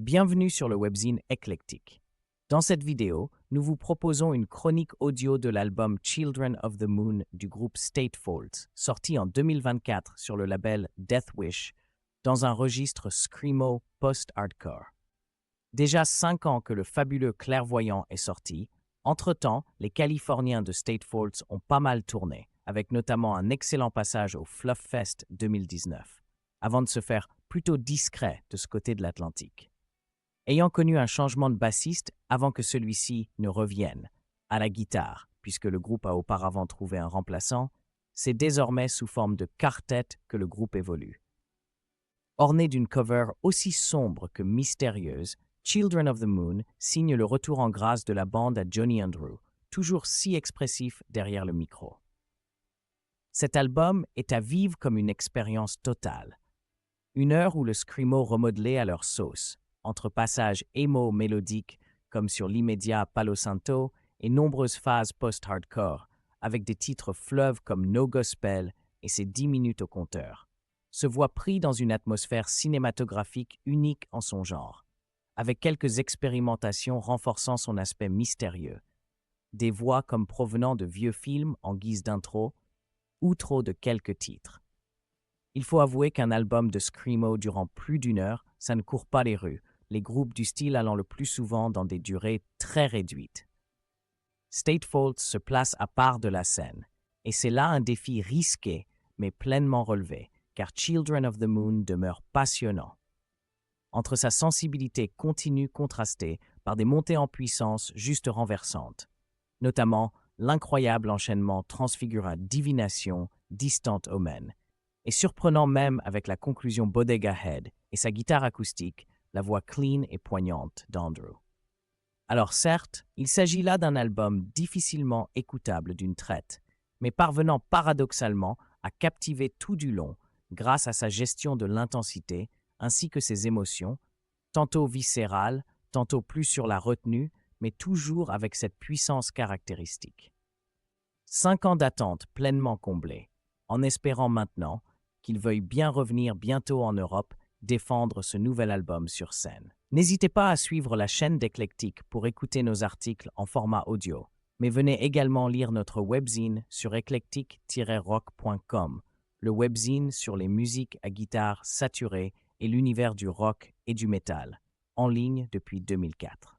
Bienvenue sur le webzine Éclectique. Dans cette vidéo, nous vous proposons une chronique audio de l'album Children of the Moon du groupe State Faults, sorti en 2024 sur le label Death Wish, dans un registre screamo post-hardcore. Déjà 5 ans que le fabuleux Clairvoyant est sorti, entre-temps, les Californiens de State Faults ont pas mal tourné, avec notamment un excellent passage au Fluff Fest 2019, avant de se faire plutôt discret de ce côté de l'Atlantique. Ayant connu un changement de bassiste avant que celui-ci ne revienne, à la guitare, puisque le groupe a auparavant trouvé un remplaçant, c'est désormais sous forme de quartet que le groupe évolue. Orné d'une cover aussi sombre que mystérieuse, Children of the Moon signe le retour en grâce de la bande à Johnny Andrew, toujours si expressif derrière le micro. Cet album est à vivre comme une expérience totale. Une heure où le screamo remodelé à leur sauce, entre passages emo mélodiques comme sur l'immédiat Palo Santo et nombreuses phases post-hardcore, avec des titres fleuves comme No Gospel et ses 10 minutes au compteur, se voit pris dans une atmosphère cinématographique unique en son genre, avec quelques expérimentations renforçant son aspect mystérieux, des voix comme provenant de vieux films en guise d'intro, outro de quelques titres. Il faut avouer qu'un album de screamo durant plus d'une heure, ça ne court pas les rues, les groupes du style allant le plus souvent dans des durées très réduites. State Faults se place à part de la scène, et c'est là un défi risqué, mais pleinement relevé, car Children of the Moon demeure passionnant. Entre sa sensibilité continue contrastée par des montées en puissance juste renversantes, notamment l'incroyable enchaînement Transfigura Divination, Distant Omen, et surprenant même avec la conclusion Bodega Head et sa guitare acoustique, la voix clean et poignante d'Andrew. Alors certes, il s'agit là d'un album difficilement écoutable d'une traite, mais parvenant paradoxalement à captiver tout du long grâce à sa gestion de l'intensité ainsi que ses émotions, tantôt viscérales, tantôt plus sur la retenue, mais toujours avec cette puissance caractéristique. 5 ans d'attente pleinement comblés, en espérant maintenant qu'il veuille bien revenir bientôt en Europe défendre ce nouvel album sur scène. N'hésitez pas à suivre la chaîne d'Éclectique pour écouter nos articles en format audio, mais venez également lire notre webzine sur eclectic-rock.com, le webzine sur les musiques à guitare saturée et l'univers du rock et du métal, en ligne depuis 2004.